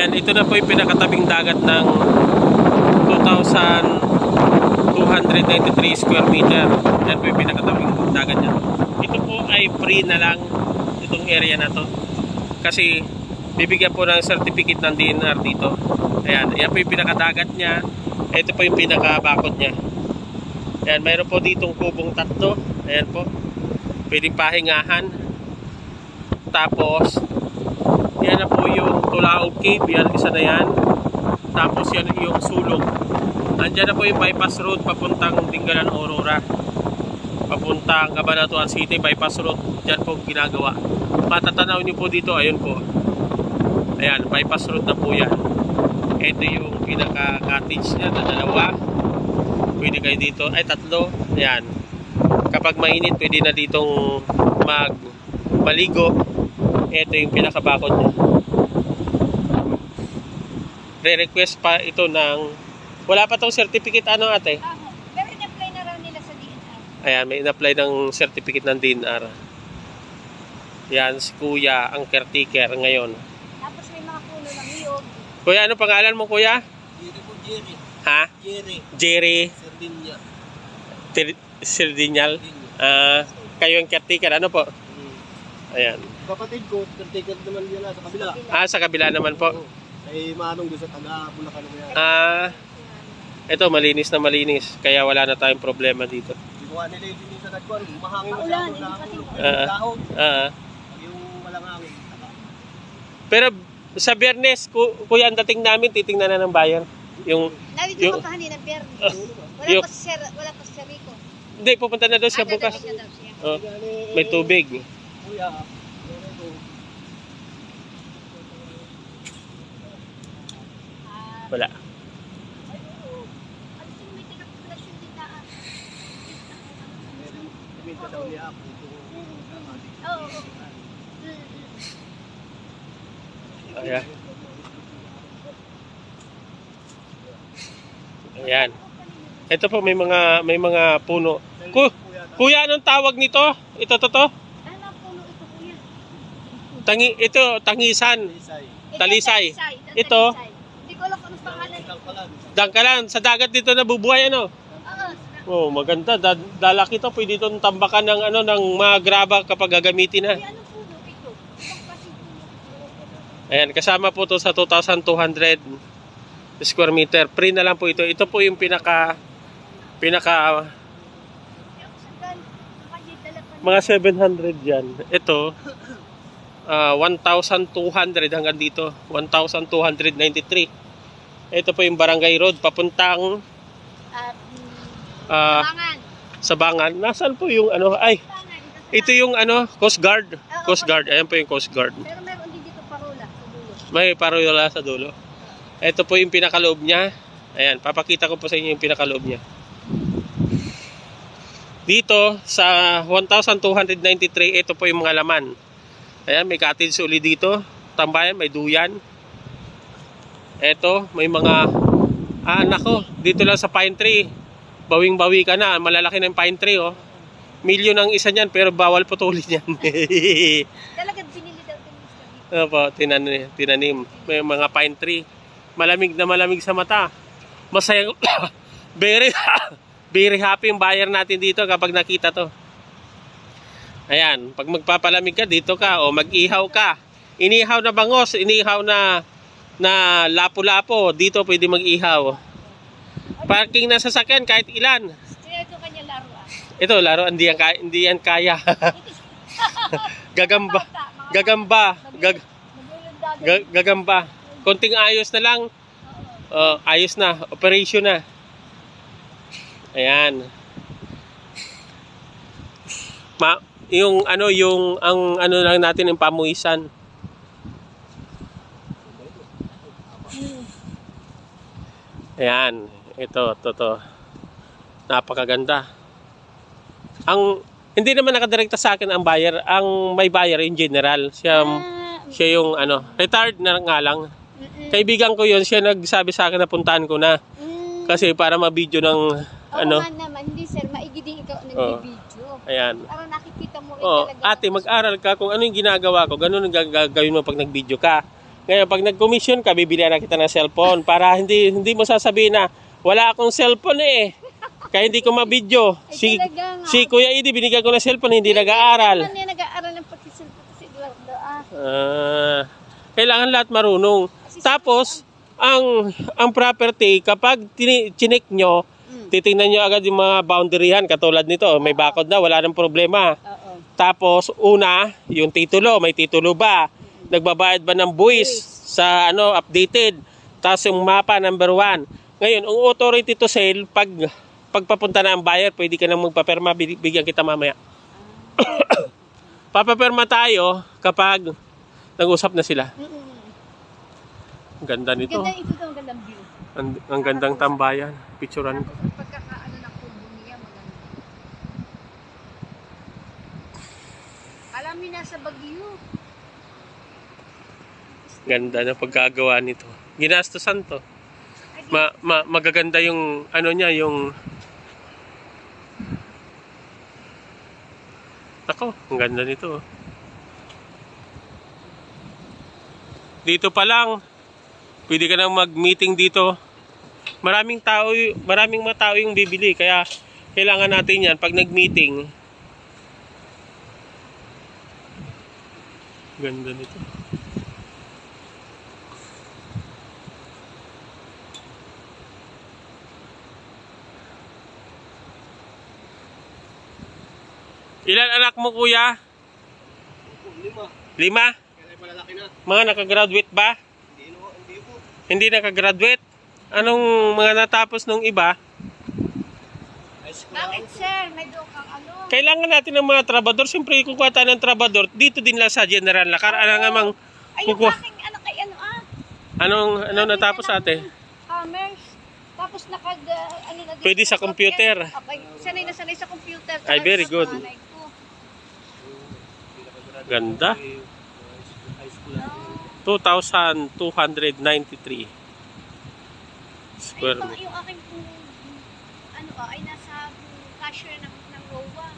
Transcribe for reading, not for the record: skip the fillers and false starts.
Ayan, ito na po yung pinakatabing dagat ng 2,293 square meter. Yan po yung pinakatabing dagat niya. Ito po ay free na lang itong area na to. Kasi bibigyan po ng certificate ng DNR dito. Ayan, yan po yung pinakadagat niya. Ito po yung pinakabakod niya. Ayan, mayroon po ditong kubong tatlo. Ayan po. Pwedeng pahingahan. Tapos yan na po yung Tulaog Cave. Yan, isa na yan. Tapos yan yung sulog. Andyan na po yung bypass road papuntang Dingalan, Aurora. Papuntang Cabanatuan City, bypass road. Diyan po ginagawa. Matatanaw nyo po dito, ayun po. Ayan, bypass road na po yan. Ito yung pinaka-cottage niya na dalawa. Pwede kayo dito, ay tatlo. Ayan. Kapag mainit, pwede na ditong maligo. Ito yung pinakabakod niya. Re-request pa ito ng... Wala pa tong certificate, ano ate? Pero in-apply na raw nila sa DNR. Ayan, may in-apply ng certificate ng DNR. Yan, si Kuya, ang caretaker ngayon. Tapos may mga puno ng niyog. Kuya, ano pangalan mo, Kuya? Jerry po, Jerry. Ha? Jerry. Jerry. Sardinia. Sardinyal. Kayo ang caretaker, ano po? Ayan. Kapatid ko, caretaker naman nila sa kabila. Sa kabila naman po. Ay manong doon sa taga-Bulacan naman yan. Ito, malinis na malinis. Kaya wala na tayong problema dito. Hindi ko nga nila yung sa nagkuhan. Mahangin mo Maulan, sa hindi dahon. Yung walang hangin. Pero sa Biyernes, Kuya, ang dating namin, titingnan na ng bayan. Yung Nabidyo ko pa kanina, Biyernes. Wala pa si Rico. Hindi, pupunta na daw siya bukas. Dadalik na daw siya. May tubig. Kuya, Wala. Ayan. Ayan. Ito po may mga puno. Kuya, anong tawag nito? Ito to? Ano puno ito, kuya? Ito, tangisan. Talisay. Ito. Hindi ko alam kung anong pangalan. Dangkalan. Sa dagat dito nabubuhay, ano? Oh, maganda. Dalaki to. Pwede itong tambakan ng ng mga graba kapag gagamitin na. Ano puno ito? Ayan, kasama po to sa 2,200 square meter. Free na lang po ito. Ito po yung pinaka mga 700 yan. Ito 1,200 hanggang dito. 1,293. Ito po yung Barangay Road papuntang Sabangan. Nasaan po yung ito yung Coast Guard. Coast Guard. Ayan po yung Coast Guard. Pero meron din dito parola sa dulo. May parola sa dulo. Ito po yung pinakaloob niya. Ayan, papakita ko po sa inyo yung pinakaloob niya. Dito sa 1,293, ito po yung mga laman. Ayan, may cottage uli dito. Tambayan, may duyan. Ito, may mga nako, dito lang sa pine tree. Bawing-bawi ka na. Malalaki na yung pine tree, oh. Milyon ang isa niyan, pero bawal putulin yan. Talagang binili daw din dito. Opo, tinanim. May mga pine tree. Malamig na malamig sa mata. Masaya. Very happy yung buyer natin dito kapag nakita to. Ayan, pag magpapalamig ka, dito ka. O mag-ihaw ka. Inihaw na bangos, inihaw na lapo-lapo. Dito pwede mag-ihaw. Parking na sasakyan kahit ilan. Ito kanya laro Ito, laro, hindi yan kaya. Gagamba. Konting ayos na lang. Ayos na, operation na. Ayan. Yung lang natin yung pamuisan. Ayan, ito. Napakaganda. Hindi naman nakadirekta sa akin ang buyer, ang may buyer in general. Siya yung retired na nga lang. Kaibigan ko 'yon, siya nagsabi sa akin na puntahan ko na. Kasi para ma-video ng naman, hindi sir, maigi din ikaw nag-video. Ayan. Para nakikita mo rin talaga. Ate, mag-aral ka kung ano yung ginagawa ko, ganun ang gagawin mo pag nag-video ka. Ngayon, pag nag-commission ka, bibili na kita ng cellphone para hindi mo sasabihin na wala akong cellphone eh. Kaya hindi ko mabidyo. Si Kuya Idi, binigyan ko ng cellphone, hindi nag-aaral. Hindi nag-aaral ng pagsisilpo si Eduardo. Kailangan lahat marunong. Tapos, ang property, kapag chinek nyo, titingnan nyo agad yung mga boundaryhan. Katulad nito, may bakod na, wala nang problema. Oo. Tapos, una, yung titulo, may titulo ba? Nagbabayad ba ng buwis sa updated? Tapos yung mapa, number 1. Ngayon, ang authority to sell, pagpapunta na ang buyer, pwede ka nang magpaperma, bigyan kita mamaya. Papaperma tayo kapag nag-usap na sila. Ang ganda nito. Ganda ito daw, gandang view. Ang gandang tambayan. Picturean ko. Tapos pagkakaano ng kubo niya, maganda. Alam mo nasa Baguio. Ganda na pagkagawa nito. Ginastosan to. Magaganda yung niya, yung ako, ang ganda nito. Dito pa lang, pwede ka nang mag-meeting dito. Maraming mga tao yung bibili, kaya kailangan natin yan pag nag-meeting. Ganda nito. Ilan anak mo, kuya? 5. 5? Kaya malalaki na. Mga nakagraduate ba? Hindi po. Hindi nakagraduate? Anong mga natapos nung iba? High school Bakit lang. sir? May doon kang ano? Kailangan natin ng mga trabador. Siyempre, kukuha tayo ng trabador. Dito din lang sa General Lakar. Anong Ay, yung kukuha? aking anak ay ano Anong natapos ate? Commerce. Tapos ano na din. Pwede sa computer. Okay. Sanay na sanay sa computer. Ay, very good. Panganay ko. Ganda. High school lang. 2,293 square Ay, meter. yung aking ay nasa cashier ng WOA.